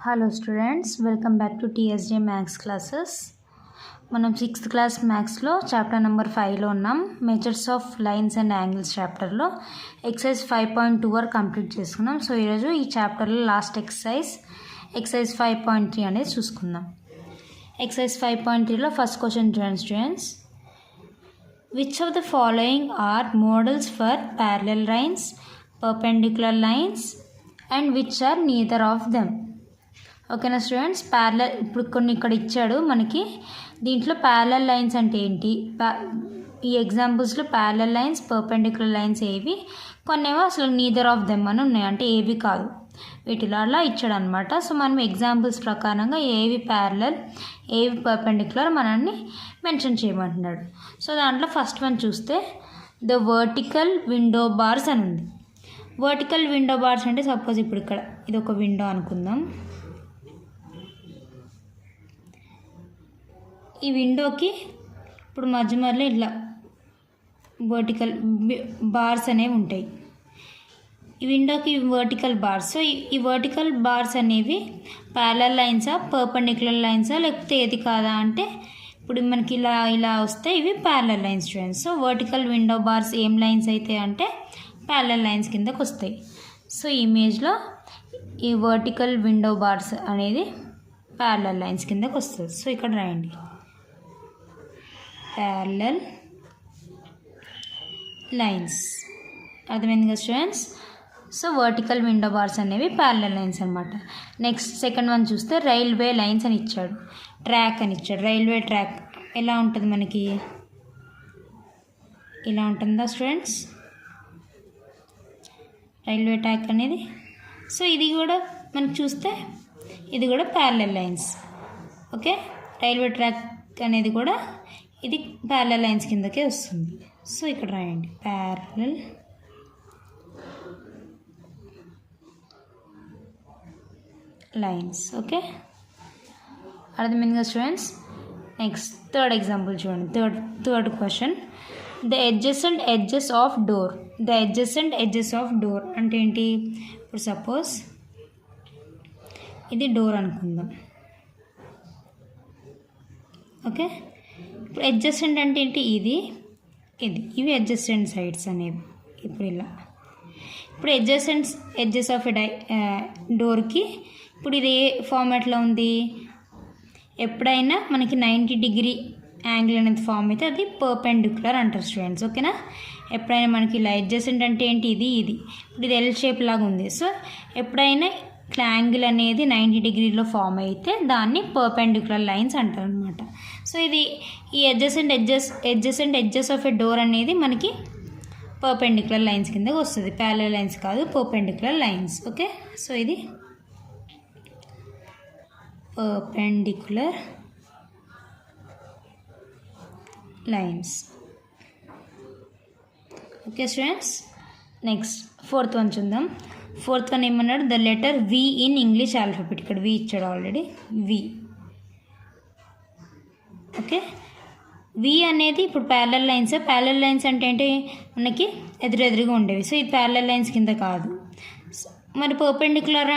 Hello students, welcome back to TSJ Maths classes. మనం 6th class మ్యాథ్స్లో chapter number 5లో ఉన్నాం. Measures of lines and angles చాప్టర్లో exercise 5.2 వరకు complete చేసుకున్నాం. So ఈరోజు ఈ చాప్టర్లో లాస్ట్ ఎక్సర్సైజ్ 5.3 అనేది చూసుకుందాం. ఎక్సర్సైజ్ 5.3లో ఫస్ట్ క్వశ్చన్ చూడండి students. Which of the following are models for parallel lines, perpendicular lines and which are neither of them? ఓకేనా స్టూడెంట్స్, ప్యారలల్ ఇప్పుడు కొన్ని ఇక్కడ ఇచ్చాడు మనకి. దీంట్లో ప్యారలల్ లైన్స్ అంటే ఏంటి, ఈ ఎగ్జాంపుల్స్లో ప్యారలల్ లైన్స్, పర్పెండిక్యులర్ లైన్స్ ఏవి, కొన్నేమో అసలు నీదర్ ఆఫ్ దెమ్ అని ఉన్నాయి, అంటే ఏవి కాదు, వీటిలో అలా ఇచ్చాడు అనమాట. సో మనం ఎగ్జాంపుల్స్ ప్రకారంగా ఏవి ప్యారలల్ ఏవి పర్పెండిక్యులర్ మనల్ని మెన్షన్ చేయమంటున్నాడు. సో దాంట్లో ఫస్ట్ వన్ చూస్తే ద వర్టికల్ విండో బార్స్ అని ఉంది. వర్టికల్ విండో బార్స్ అంటే సపోజ్ ఇప్పుడు ఇక్కడ ఇది ఒక విండో అనుకుందాం. ఈ విండోకి ఇప్పుడు మధ్యలో ఇట్లా వర్టికల్ బార్స్ అనేవి ఉంటాయి. ఈ విండోకి వర్టికల్ బార్స్. సో ఈ వర్టికల్ బార్స్ అనేవి ప్యారలల్ లైన్సా, పర్పెండిక్యులర్ లైన్సా, లేకపోతే ఏది కాదా అంటే ఇప్పుడు మనకి ఇలా వస్తే ఇవి parallel lines students. So vertical window bars ఏం లైన్స్ అయితే అంటే ప్యారలల్ లైన్స్ కిందకు వస్తాయి. సో ఈ ఇమేజ్లో ఈ వర్టికల్ విండో బార్స్ అనేది ప్యారలల్ లైన్స్ కిందకు వస్తుంది. సో ఇక్కడ రాయండి ప్యారలల్ లైన్స్. అర్థమైంది కదా students? So vertical window bars అనేవి ప్యారలల్ లైన్స్ అనమాట. నెక్స్ట్ సెకండ్ వన్ చూస్తే రైల్వే లైన్స్ అని ఇచ్చాడు, ట్రాక్ అని ఇచ్చాడు. రైల్వే ట్రాక్ ఎలా ఉంటుంది మనకి, ఇలా ఉంటుందా స్టూడెంట్స్ రైల్వే ట్రాక్ అనేది? సో ఇది కూడా మనకు చూస్తే ఇది కూడా parallel lines. Okay, railway track అనేది కూడా ఇది ప్యారలల్ లైన్స్ కిందకే వస్తుంది. సో ఇక్కడ రాయండి ప్యారలల్ లైన్స్. ఓకే, అర్థమైంది కదా స్టూడెంట్స్? నెక్స్ట్ థర్డ్ ఎగ్జాంపుల్ చూడండి. Third question, the adjacent edges of door. The adjacent edges of door అంటే ఏంటి? ఇప్పుడు సపోజ్ ఇది డోర్ అనుకుందాం. ఓకే, ఇప్పుడు అడ్జసెంట్ అంటే ఏంటి? ఇది ఇవి అడ్జసెంట్ సైడ్స్ అనేవి. ఇప్పుడు ఇలా ఇప్పుడు ఎడ్జెస్ ఆఫ్ డోర్కి ఇప్పుడు ఇది ఏ ఫార్మాట్లో ఉంది? ఎప్పుడైనా మనకి 90 డిగ్రీ యాంగిల్ అనేది ఫామ్ అయితే అది పర్పెండిక్యులర్ అంటారు స్టూడెంట్స్. ఓకేనా, ఎప్పుడైనా మనకి ఇలా అడ్జసెంట్ అంటే ఏంటి? ఇది ఇప్పుడు ఇది ఎల్ షేప్ లాగా ఉంది. సో ఎప్పుడైనా ఇట్లా యాంగిల్ అనేది 90 డిగ్రీలో ఫామ్ అయితే దాన్ని పర్పెండిక్యులర్ లైన్స్ అంటారు అనమాట. సో ఇది ఈ adjacent edges of a door అనేది మనకి పర్పెండిక్యులర్ లైన్స్ కిందకి వస్తుంది, ప్యారలల్ లైన్స్ కాదు, పర్పెండిక్యులర్ లైన్స్. ఓకే, సో ఇది perpendicular lines. Okay students, next fourth one చూద్దాం. ఫోర్త్ వన్ ఏమన్నాడు? The letter V in English alphabet. ఇక్కడ వి ఇచ్చాడు ఆల్రెడీ, వి. ఓకే, వి అనేది ఇప్పుడు ప్యారలల్ లైన్స్. ప్యారలల్ లైన్స్ అంటే ఏంటి? మనకి ఎదురెదురుగా ఉండేవి. సో ఇది ప్యారలల్ లైన్స్ కింద కాదు. మరి పర్పెండిక్యులర్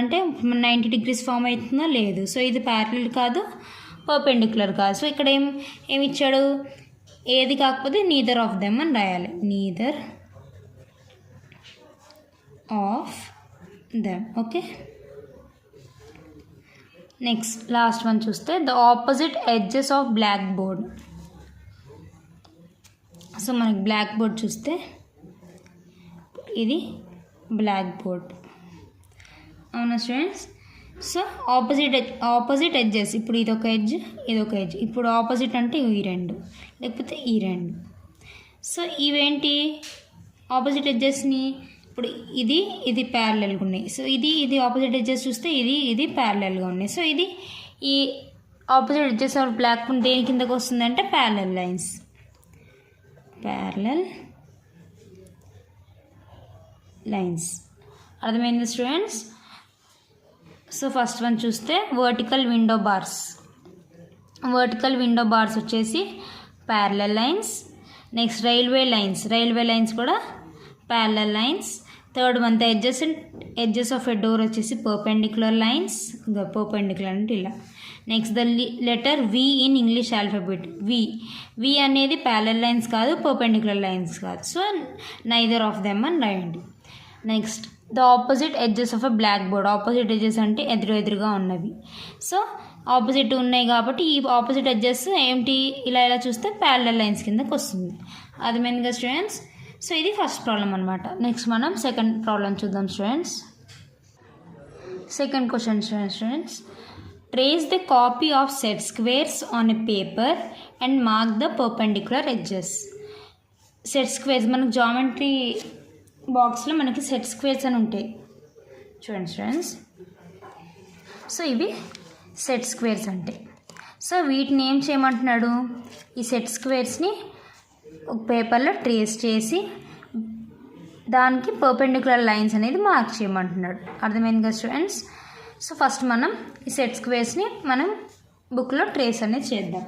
అంటే 90 డిగ్రీస్ ఫామ్ అవుతుందో లేదు. సో ఇది ప్యారలల్ కాదు, పర్పెండిక్యులర్ కాదు. సో ఇక్కడ ఏమి ఇచ్చాడు? ఏది కాకపోతే నీదర్ ఆఫ్ దెమ్ అని రాయాలి, neither of them. Okay, next last one చూస్తే the opposite edges of blackboard. So మనకి బ్లాక్ బోర్డ్ చూస్తే ఇది బ్లాక్ బోర్డ్, అవునా స్టూడెంట్స్? సో ఆపోజిట్ ఎడ్జెస్, ఇప్పుడు ఇదొక ఎడ్జ్, ఇదొక ఎడ్జ్. ఇప్పుడు ఆపోజిట్ అంటే ఈ రెండు, లేకపోతే ఈ రెండు. సో ఇవేంటి? ఆపోజిట్ ఎడ్జెస్ని ఇప్పుడు ఇది ప్యారలల్గా ఉన్నాయి. సో ఇది ఆపోజిట్ ఎడ్జెస్ చూస్తే ఇది ప్యారలల్గా ఉన్నాయి. సో ఇది ఈ ఆపోజిట్ ఎడ్జెస్ ఆఫ్ బ్లాక్ దేని కిందకు వస్తుందంటే ప్యారలల్ లైన్స్, ప్యారలల్ లైన్స్. అర్థమైంది స్టూడెంట్స్? సో ఫస్ట్ వన్ చూస్తే vertical window bars. Vertical window bars వచ్చేసి parallel lines. Next railway lines కూడా parallel lines. Third one the edges of a door వచ్చేసి perpendicular lines. Perpendicular అంటే ఇలా. Next the letter V in English alphabet. V అనేది parallel lines కాదు, perpendicular lines కాదు. So neither of them అని రాయండి. Next the opposite edges of a black board. Opposite edges అంటే ఎదురుగా ఉన్నవి. సో ఆపోజిట్ ఉన్నాయి కాబట్టి ఈ ఆపోజిట్ ఎడ్జెస్ ఏంటి, ఇలా చూస్తే ప్యారలల్ లైన్స్ కిందకి వస్తుంది. అది మెయిన్గా స్టూడెంట్స్. సో ఇది ఫస్ట్ ప్రాబ్లం అనమాట. నెక్స్ట్ మనం సెకండ్ ప్రాబ్లం చూద్దాం students. Second question students, trace the copy of set squares on a paper and mark the perpendicular edges. Set squares మనకు జామెట్రీ బాక్స్లో మనకి సెట్ స్క్వేర్స్ అని ఉంటాయి చూడండి స్టూడెంట్స్. సో ఇవి సెట్ స్క్వేర్స్ అంటే. సో వీటిని ఏం చేయమంటున్నాడు, ఈ సెట్ స్క్వేర్స్ని ఒక పేపర్లో ట్రేస్ చేసి దానికి పర్పెండిక్యులర్ లైన్స్ అనేది మార్క్ చేయమంటున్నాడు. అర్థమైంది కదా స్టూడెంట్స్. సో ఫస్ట్ మనం ఈ సెట్ స్క్వేర్స్ని మనం బుక్లో ట్రేస్ అనేది చేద్దాం.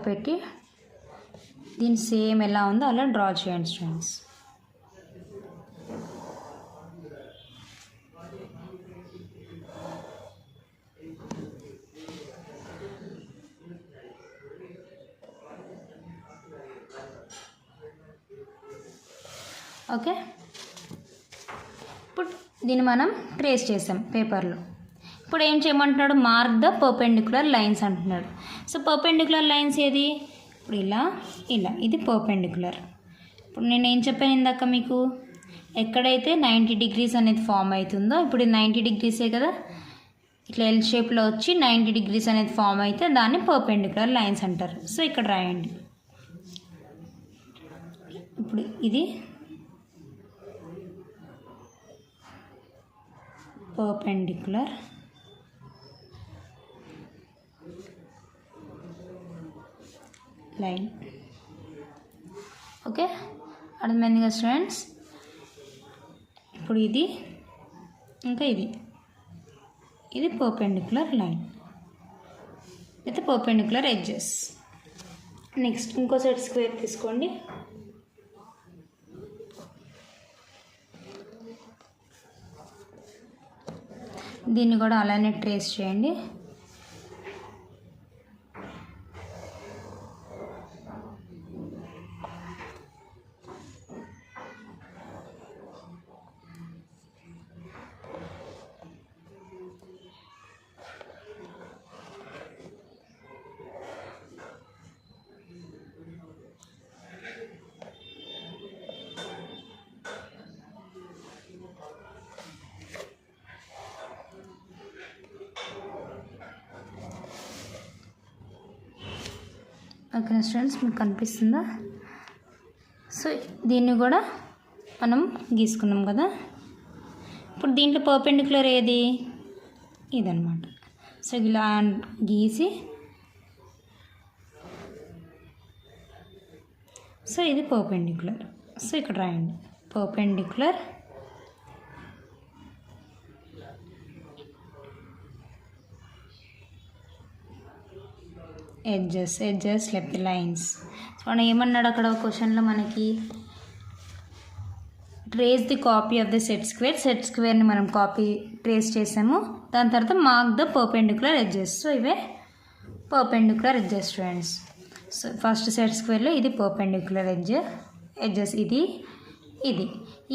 పెట్టి దీని సేమ్ ఎలా ఉందో అలా డ్రా చేయండి స్టూడెంట్స్. ఓకే, ఇప్పుడు దీన్ని మనం ట్రేస్ చేసాం పేపర్లో. ఇప్పుడు ఏం చేయమంటున్నాడు, మార్క్ ద పర్పెండిక్యులర్ లైన్స్ అంటున్నాడు. సో పర్పెండిక్యులర్ లైన్స్ ఏది, ఇప్పుడు ఇలా ఇది పర్పెండిక్యులర్. ఇప్పుడు నేను ఏం చెప్పాను ఇందాక మీకు, ఎక్కడైతే 90 degrees అనేది ఫామ్ అవుతుందో, ఇప్పుడు 90 degrees కదా, ఇట్లా ఎల్ షేప్లో వచ్చి 90 degrees అనేది ఫామ్ అయితే దాన్ని పర్పెండిక్యులర్ లైన్స్ అంటారు. సో ఇక్కడ రాయండి. ఇప్పుడు ఇది పర్పెండిక్యులర్ లైన్. ఓకే, అర్థమైంది కదా స్టూడెంట్స్. ఇప్పుడు ఇది ఇంకా ఇది perpendicular line with perpendicular edges. Next ఇంకో సెట్ స్క్వేర్ తీసుకోండి. దీన్ని కూడా అలానే ట్రేస్ చేయండి. ఓకే స్టూడెంట్స్, మీకు కనిపిస్తుందా? సో దీన్ని కూడా మనం గీసుకున్నాం కదా. ఇప్పుడు దీంట్లో పర్పెండిక్యులర్ ఏది, ఇదన్నమాట. సో ఇలా గీసి, సో ఇది పర్పెండిక్యులర్. సో ఇక్కడ రాయండి perpendicular edges left lines. So మనం ఏమన్నాడు అక్కడ క్వశ్చన్లో మనకి, trace the copy of the set స్క్వేర్ని మనం కాపీ ట్రేస్ చేసాము. దాని తర్వాత mark the perpendicular edges. So ఇవే perpendicular edges students. So first set స్క్వేర్లో ఇది పర్పెండిక్యులర్ ఎడ్జెస్, ఇది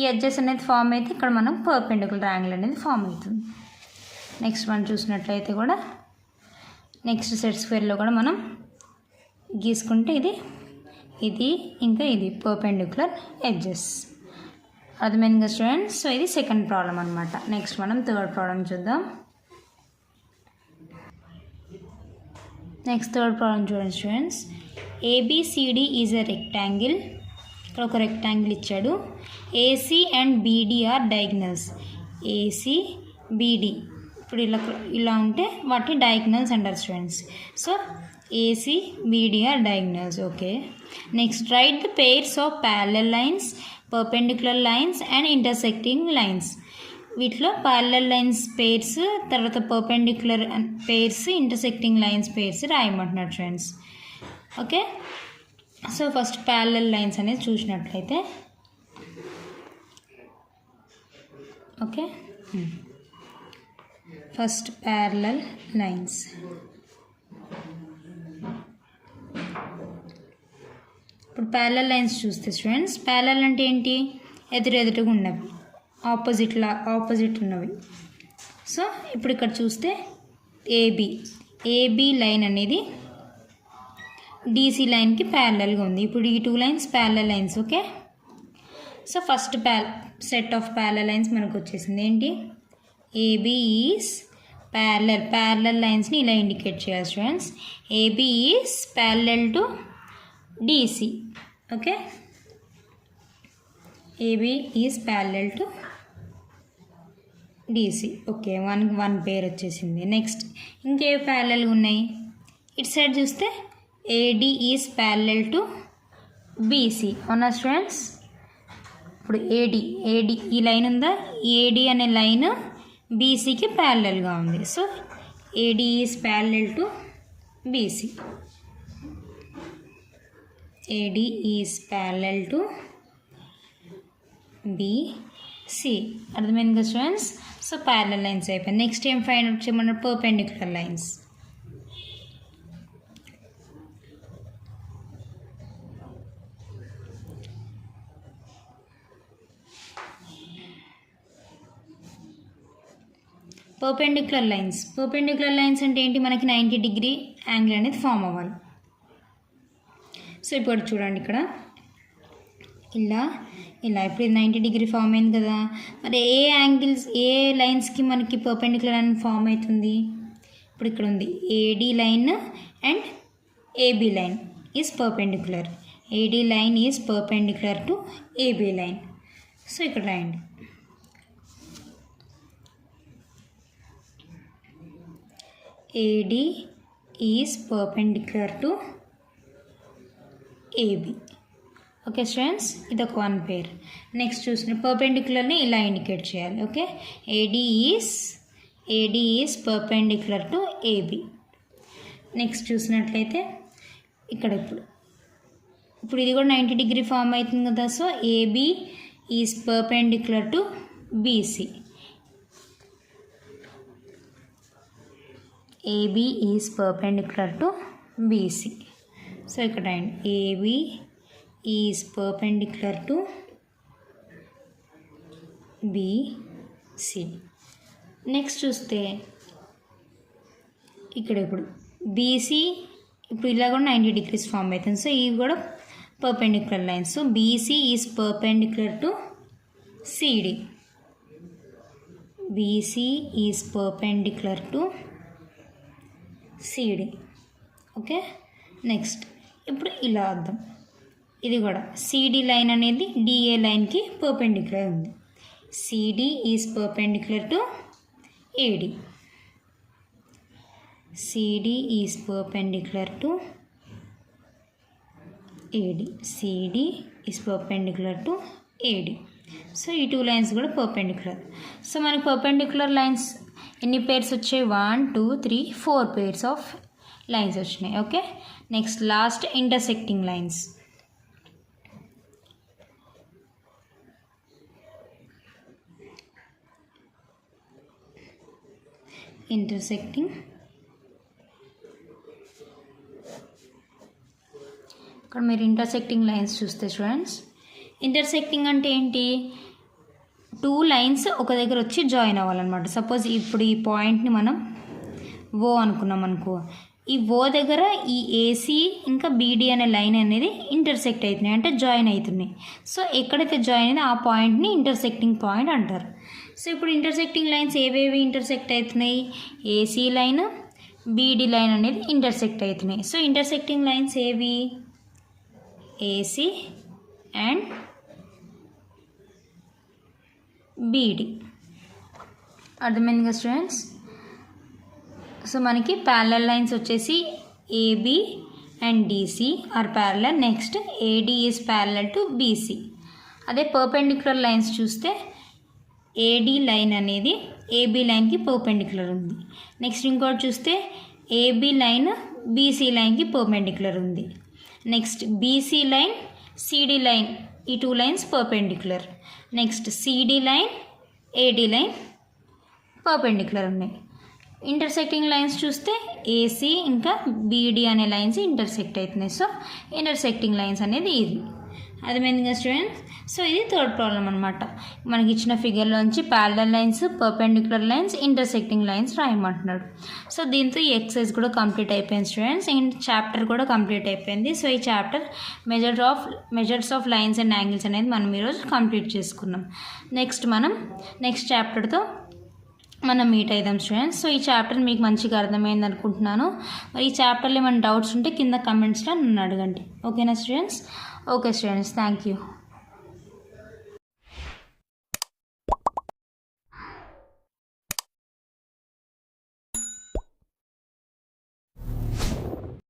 ఈ ఎడ్జెస్ అనేది ఫామ్ అయితే ఇక్కడ మనం పర్పెండిక్యులర్ యాంగిల్ అనేది ఫామ్ అవుతుంది. నెక్స్ట్ మనం చూసినట్లయితే కూడా నెక్స్ట్ సెట్ స్క్వేర్లో కూడా మనం గీసుకుంటే ఇది ఇంకా ఇది పర్పెండిక్యులర్ ఎడ్జెస్. అర్థమైంది కదా స్టూడెంట్స్. సో ఇది సెకండ్ ప్రాబ్లం అనమాట. నెక్స్ట్ మనం థర్డ్ ప్రాబ్లం చూద్దాం. నెక్స్ట్ థర్డ్ ప్రాబ్లం చూడండి students. ABCD is a rectangle. ఇక్కడ ఒక రెక్టాంగిల్ ఇచ్చాడు. AC and BD are diagonals. AC BD ఇప్పుడు ఇలా ఉంటే వాటిని డయాగ్నల్స్ అంటారు students. So AC BD are diagonals. Okay, next write the pairs of parallel lines, perpendicular lines and intersecting lines. వీటిలో parallel lines pairs, తర్వాత perpendicular pairs, intersecting lines pairs రాయమంటున్నారు students. Okay, so first parallel lines అనేది చూసినట్లయితే okay, first parallel lines. ఇప్పుడు parallel lines చూస్తే students, parallel అంటే ఏంటి? ఎదురెదురుగా ఉన్నవి, ఆపోజిట్ ఉన్నవి. సో ఇప్పుడు ఇక్కడ చూస్తే ఏబి లైన్ అనేది డీసీ లైన్కి ప్యారలల్గా ఉంది. ఇప్పుడు ఈ 2 lines parallel lines. Okay, so first set of parallel lines మనకు వచ్చేసింది. ఏంటి? ఏబి ఈజ్ ప్యారలల్ లైన్స్ని ఇలా ఇండికేట్ చేయాలి students. AB is parallel to DC. Okay, AB is parallel to DC. Okay, one pair వచ్చేసింది. నెక్స్ట్ ఇంకేవి ప్యారలల్గా ఉన్నాయి? ఇటు సైడ్ చూస్తే AD is parallel to BC. అవునా స్టూడెంట్స్? ఇప్పుడు ఏడి ఈ లైన్ ఉందా? ఏడి అనే లైన్ బీసీకి ప్యారలల్గా ఉంది. So AD is parallel to BC. AD is parallel to BC. అర్థమైంది కదా స్టూడెంట్స్? సో ప్యారలల్ లైన్స్ అయిపోయింది. నెక్స్ట్ ఏం ఫైండ్ అవుట్ చేయమన్నారు? Perpendicular lines. పర్పెండిక్యులర్ లైన్స్ అంటే ఏంటి? మనకి 90 డిగ్రీ యాంగిల్ అనేది ఫామ్ అవ్వాలి. సో ఇప్పుడు చూడండి, ఇక్కడ ఇలా ఇప్పుడు 90 డిగ్రీ ఫామ్ అయింది కదా. మరి ఏ లైన్స్కి మనకి పర్పెండిక్యులర్ అని ఫామ్ అవుతుంది? ఇప్పుడు ఇక్కడ ఉంది AD line and AB line is perpendicular. AD line is perpendicular to AB line. So ఇక్కడ రాయండి, AD is perpendicular to AB. Okay students, ఇది ఒక వన్ పేర్. నెక్స్ట్ చూసిన పర్పెండిక్యులర్ని ఇలా ఇండికేట్ చేయాలి. Okay, AD is perpendicular to AB. Next చూసినట్లయితే ఇక్కడ ఇప్పుడు ఇది కూడా 90 డిగ్రీ ఫామ్ అవుతుంది కదా. So AB is perpendicular to BC. AB is perpendicular to BC. So ఇక్కడ AB is perpendicular to BC. Next చూస్తే ఇక్కడ ఇప్పుడు BC ఇప్పుడు ఇలా కూడా 90 డిగ్రీస్ ఫామ్ అవుతుంది. సో ఇవి కూడా perpendicular lines. So BC is perpendicular to CD. BC is perpendicular to CD. Okay, next ఇప్పుడు ఇలా అర్థం, ఇది కూడా CD లైన్ అనేది DA లైన్కి పర్పెండిక్యులర్ ఉంది. CD is perpendicular to AD. CD is perpendicular to AD. CD is perpendicular to AD. So ఈ 2 lines కూడా పర్పెండిక్యులర్. సో మనకి పర్పెండిక్యులర్ లైన్స్ ఎన్ని పేర్స్ వచ్చాయి? 1 2 3 4 పేర్స్ ఆఫ్ లైన్స్ వచ్చినాయి. Okay, next last intersecting lines. ఇక్కడ మీరు intersecting lines చూస్తే students, intersecting అంటే ఏంటి? 2 లైన్స్ ఒక దగ్గర వచ్చి జాయిన్ అవ్వాలన్నమాట. సపోజ్ ఇప్పుడు ఈ పాయింట్ని మనం ఓ అనుకున్నాం అనుకో, ఈ ఓ దగ్గర ఈ ఏసీ ఇంకా బీడీ అనే లైన్ అనేది ఇంటర్సెక్ట్ అవుతున్నాయి, అంటే జాయిన్ అవుతున్నాయి. సో ఎక్కడైతే జాయిన్ అయిందో ఆ పాయింట్ని ఇంటర్సెక్టింగ్ పాయింట్ అంటారు. సో ఇప్పుడు ఇంటర్సెక్టింగ్ లైన్స్ ఏవేవి ఇంటర్సెక్ట్ అవుతున్నాయి? ఏసీ లైన్, బీడీ లైన్ అనేది ఇంటర్సెక్ట్ అవుతున్నాయి. సో ఇంటర్సెక్టింగ్ లైన్స్ ఏవి? AC and BD. అర్థమైంది కదా స్టూడెంట్స్? సో మనకి ప్యారలల్ లైన్స్ వచ్చేసి AB and DC are parallel. Next AD is parallel to BC. అదే పర్పెండిక్యులర్ లైన్స్ చూస్తే ఏడి లైన్ అనేది ఏబి లైన్కి పర్పెండిక్యులర్ ఉంది. నెక్స్ట్ ఇంకోటి చూస్తే ఏబి లైన్ బీసీ లైన్కి పర్పెండిక్యులర్ ఉంది. Next BC line CD line, ఈ 2 lines perpendicular. Next CD line AD line perpendicular ఉన్నాయి. ఇంటర్సెక్టింగ్ లైన్స్ చూస్తే ఏసీ ఇంకా బీడి అనే లైన్స్ ఇంటర్సెక్ట్ అవుతున్నాయి. సో ఇంటర్సెక్టింగ్ లైన్స్ అనేది ఇది అర్థమైంది కదా స్టూడెంట్స్. సో ఇది థర్డ్ ప్రాబ్లం అనమాట. మనకి ఇచ్చిన ఫిగర్లోంచి parallel lines, perpendicular lines, intersecting lines రాయమంటున్నాడు. సో దీంతో ఈ ఎక్సర్సైజ్ కూడా కంప్లీట్ అయిపోయింది స్టూడెంట్స్. అండ్ చాప్టర్ కూడా కంప్లీట్ అయిపోయింది. సో ఈ chapter measures of lines and angles అనేది మనం ఈరోజు కంప్లీట్ చేసుకున్నాం. నెక్స్ట్ చాప్టర్తో మనం మీట్ అవుదాం స్టూడెంట్స్. సో ఈ చాప్టర్ మీకు మంచిగా అర్థమైంది అనుకుంటున్నాను. మరి ఈ చాప్టర్లో ఏమైనా డౌట్స్ ఉంటే కింద కమెంట్స్లో నన్ను అడగండి. ఓకేనా students? Okay students, thank you.